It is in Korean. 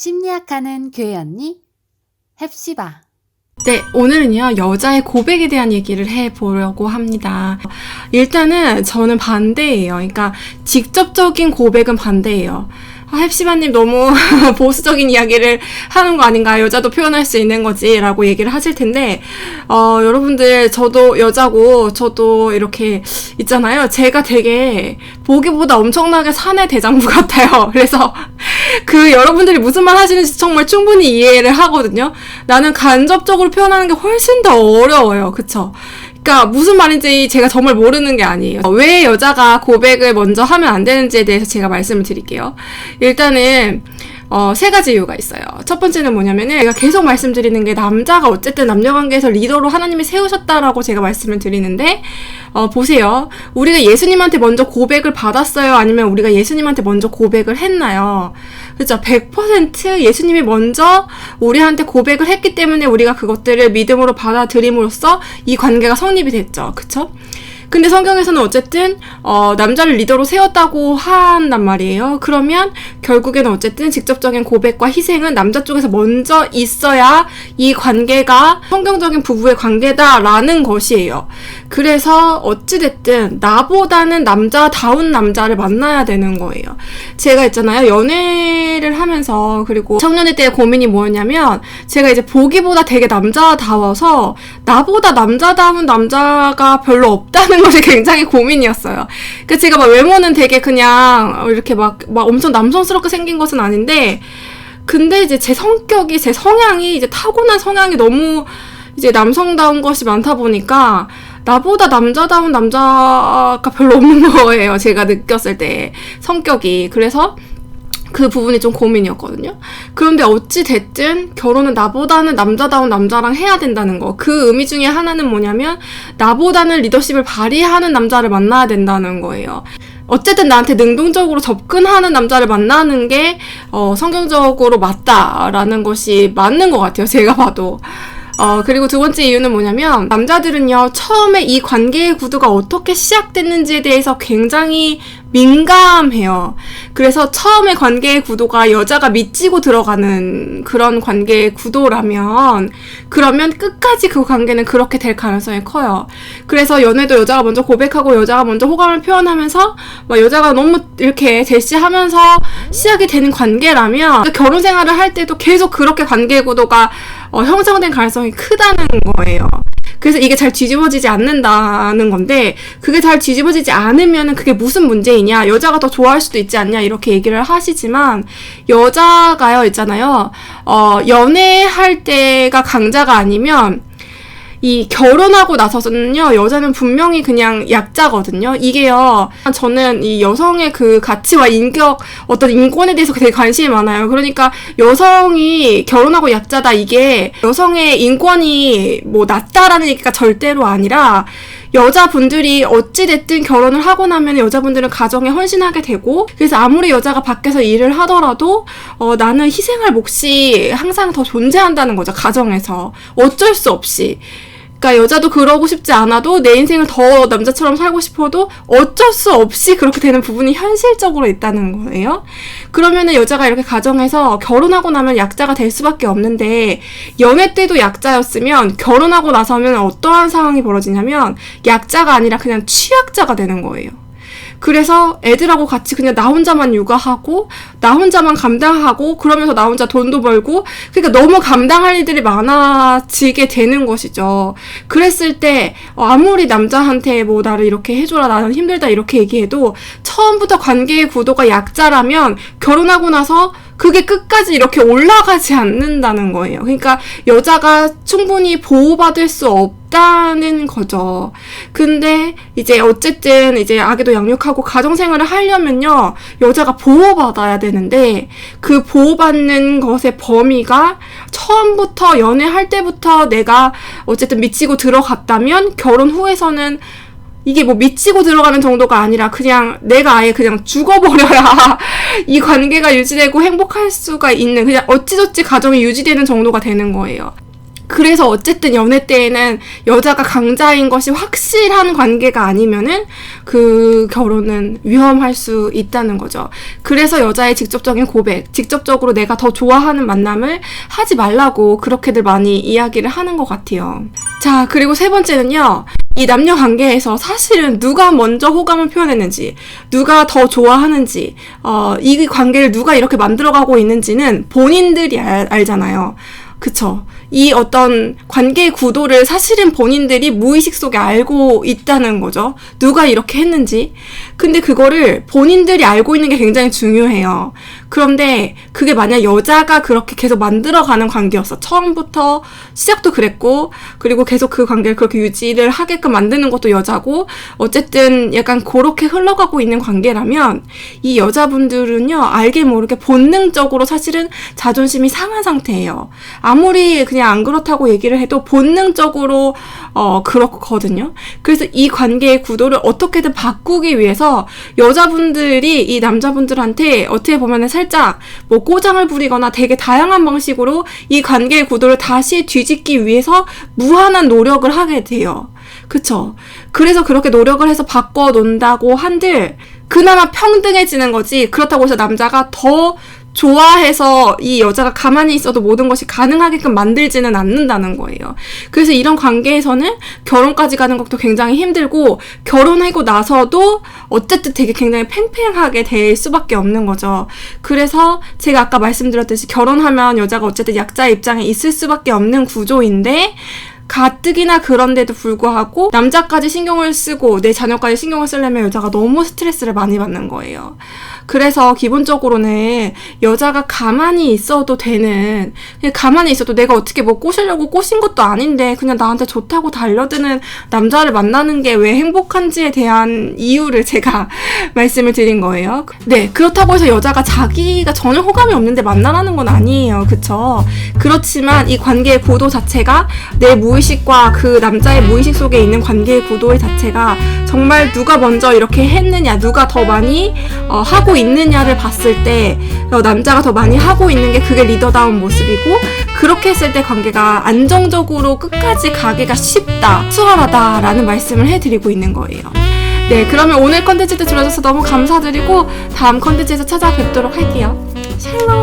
심리학하는 교회 언니 헵시바. 네, 오늘은요, 여자의 고백에 대한 얘기를 해보려고 합니다. 일단은 저는 반대예요. 그러니까 직접적인 고백은 반대예요. 헵시바님 너무 보수적인 이야기를 하는 거 아닌가, 여자도 표현할 수 있는 거지 라고 얘기를 하실 텐데, 여러분들, 저도 여자고 저도 이렇게 있잖아요. 제가 되게 보기보다 엄청나게 사내 대장부 같아요. 그래서 그 여러분들이 무슨 말 하시는지 정말 충분히 이해를 하거든요. 나는 간접적으로 표현하는 게 훨씬 더 어려워요. 그쵸? 그러니까 무슨 말인지 제가 정말 모르는 게 아니에요. 왜 여자가 고백을 먼저 하면 안 되는지에 대해서 제가 말씀을 드릴게요. 일단은 세 가지 이유가 있어요. 첫 번째는 뭐냐면은 제가 계속 말씀드리는 게, 남자가 어쨌든 남녀관계에서 리더로 하나님이 세우셨다라고 제가 말씀을 드리는데, 보세요. 우리가 예수님한테 먼저 고백을 받았어요? 아니면 우리가 예수님한테 먼저 고백을 했나요? 그렇죠. 100% 예수님이 먼저 우리한테 고백을 했기 때문에 우리가 그것들을 믿음으로 받아들임으로써 이 관계가 성립이 됐죠. 그쵸? 근데 성경에서는 어쨌든 남자를 리더로 세웠다고 한단 말이에요. 그러면 결국에는 어쨌든 직접적인 고백과 희생은 남자 쪽에서 먼저 있어야 이 관계가 성경적인 부부의 관계다라는 것이에요. 그래서 어찌됐든 나보다는 남자다운 남자를 만나야 되는 거예요. 제가 있잖아요, 연애를 하면서, 그리고 청년일 때의 고민이 뭐였냐면, 제가 이제 보기보다 되게 남자다워서 나보다 남자다운 남자가 별로 없다는 것이 굉장히 고민이었어요. 그러니까 제가 막 외모는 되게 그냥 이렇게 막 엄청 남성스럽게 생긴 것은 아닌데, 근데 이제 제 성격이, 제 성향이, 이제 타고난 성향이 너무 이제 남성다운 것이 많다 보니까 나보다 남자다운 남자가 별로 없는 거예요. 제가 느꼈을 때 성격이. 그래서 그 부분이 좀 고민이었거든요. 그런데 어찌 됐든 결혼은 나보다는 남자다운 남자랑 해야 된다는 거. 그 의미 중에 하나는 뭐냐면, 나보다는 리더십을 발휘하는 남자를 만나야 된다는 거예요. 어쨌든 나한테 능동적으로 접근하는 남자를 만나는 게 성경적으로 맞다라는 것이 맞는 것 같아요. 제가 봐도. 그리고 두 번째 이유는 뭐냐면, 남자들은요, 처음에 이 관계의 구도가 어떻게 시작됐는지에 대해서 굉장히 민감해요. 그래서 처음에 관계의 구도가 여자가 미치고 들어가는 그런 관계의 구도라면, 그러면 끝까지 그 관계는 그렇게 될 가능성이 커요. 그래서 연애도 여자가 먼저 고백하고 여자가 먼저 호감을 표현하면서 막 여자가 너무 이렇게 제시하면서 시작이 되는 관계라면, 결혼 생활을 할 때도 계속 그렇게 관계의 구도가 형성된 가능성이 크다는 거예요. 그래서 이게 잘 뒤집어지지 않는다는 건데, 그게 잘 뒤집어지지 않으면은 그게 무슨 문제이냐, 여자가 더 좋아할 수도 있지 않냐, 이렇게 얘기를 하시지만, 여자가요, 있잖아요, 연애할 때가 강자가 아니면 이 결혼하고 나서는요, 여자는 분명히 그냥 약자거든요. 이게요, 저는 이 여성의 그 가치와 인격, 어떤 인권에 대해서 되게 관심이 많아요. 그러니까 여성이 결혼하고 약자다, 이게 여성의 인권이 뭐 낮다라는 얘기가 절대로 아니라, 여자분들이 어찌됐든 결혼을 하고 나면 여자분들은 가정에 헌신하게 되고, 그래서 아무리 여자가 밖에서 일을 하더라도 나는 희생할 몫이 항상 더 존재한다는 거죠. 가정에서 어쩔 수 없이. 그러니까 여자도 그러고 싶지 않아도, 내 인생을 더 남자처럼 살고 싶어도 어쩔 수 없이 그렇게 되는 부분이 현실적으로 있다는 거예요. 그러면은 여자가 이렇게 가정에서 결혼하고 나면 약자가 될 수밖에 없는데, 연애 때도 약자였으면 결혼하고 나서면 어떠한 상황이 벌어지냐면, 약자가 아니라 그냥 취약자가 되는 거예요. 그래서 애들하고 같이 그냥 나 혼자만 육아하고, 나 혼자만 감당하고, 그러면서 나 혼자 돈도 벌고, 그러니까 너무 감당할 일들이 많아지게 되는 것이죠. 그랬을 때 아무리 남자한테 뭐 나를 이렇게 해줘라, 나는 힘들다, 이렇게 얘기해도 처음부터 관계의 구도가 약자라면 결혼하고 나서 그게 끝까지 이렇게 올라가지 않는다는 거예요. 그러니까 여자가 충분히 보호받을 수 없다는 거죠. 근데 이제 어쨌든 이제 아기도 양육하고 가정생활을 하려면요, 여자가 보호받아야 되는데, 그 보호받는 것의 범위가 처음부터 연애할 때부터 내가 어쨌든 미치고 들어갔다면, 결혼 후에서는 이게 뭐 미치고 들어가는 정도가 아니라 그냥 내가 아예 그냥 죽어버려야 이 관계가 유지되고 행복할 수가 있는, 그냥 어찌저찌 가정이 유지되는 정도가 되는 거예요. 그래서 어쨌든 연애 때에는 여자가 강자인 것이 확실한 관계가 아니면은 그 결혼은 위험할 수 있다는 거죠. 그래서 여자의 직접적인 고백, 직접적으로 내가 더 좋아하는 만남을 하지 말라고 그렇게들 많이 이야기를 하는 것 같아요. 자, 그리고 세 번째는요. 이 남녀 관계에서 사실은 누가 먼저 호감을 표현했는지, 누가 더 좋아하는지, 이 관계를 누가 이렇게 만들어가고 있는지는 본인들이 알잖아요. 그쵸? 이 어떤 관계의 구도를 사실은 본인들이 무의식 속에 알고 있다는 거죠. 누가 이렇게 했는지. 근데 그거를 본인들이 알고 있는 게 굉장히 중요해요. 그런데 그게 만약 여자가 그렇게 계속 만들어가는 관계였어. 처음부터 시작도 그랬고, 그리고 계속 그 관계를 그렇게 유지를 하게끔 만드는 것도 여자고, 어쨌든 약간 그렇게 흘러가고 있는 관계라면 이 여자분들은요, 알게 모르게 본능적으로 사실은 자존심이 상한 상태예요. 아무리 그냥 안 그렇다고 얘기를 해도 본능적으로 그렇거든요. 그래서 이 관계의 구도를 어떻게든 바꾸기 위해서 여자분들이 이 남자분들한테 어떻게 보면은 살짝 뭐 꼬장을 부리거나 되게 다양한 방식으로 이 관계의 구도를 다시 뒤집기 위해서 무한한 노력을 하게 돼요. 그쵸? 그래서 그렇게 노력을 해서 바꿔놓는다고 한들 그나마 평등해지는 거지, 그렇다고 해서 남자가 더 좋아해서 이 여자가 가만히 있어도 모든 것이 가능하게끔 만들지는 않는다는 거예요. 그래서 이런 관계에서는 결혼까지 가는 것도 굉장히 힘들고, 결혼하고 나서도 어쨌든 되게 굉장히 팽팽하게 될 수밖에 없는 거죠. 그래서 제가 아까 말씀드렸듯이 결혼하면 여자가 어쨌든 약자의 입장에 있을 수밖에 없는 구조인데, 가뜩이나 그런데도 불구하고 남자까지 신경을 쓰고 내 자녀까지 신경을 쓰려면 여자가 너무 스트레스를 많이 받는 거예요. 그래서 기본적으로는 여자가 가만히 있어도 되는, 그냥 가만히 있어도 내가 어떻게 뭐 꼬시려고 꼬신 것도 아닌데 그냥 나한테 좋다고 달려드는 남자를 만나는 게 왜 행복한지에 대한 이유를 제가 말씀을 드린 거예요. 네, 그렇다고 해서 여자가 자기가 전혀 호감이 없는데 만나라는 건 아니에요. 그쵸? 그렇지만 이 관계의 구도 자체가 내 무의식과 그 남자의 무의식 속에 있는 관계의 구도의 자체가 정말 누가 먼저 이렇게 했느냐, 누가 더 많이 하고 있느냐를 봤을 때 남자가 더 많이 하고 있는 게 그게 리더다운 모습이고, 그렇게 했을 때 관계가 안정적으로 끝까지 가기가 쉽다, 수월하다라는 말씀을 해드리고 있는 거예요. 네, 그러면 오늘 컨텐츠도 들어줘서 너무 감사드리고 다음 컨텐츠에서 찾아뵙도록 할게요. 샬롬.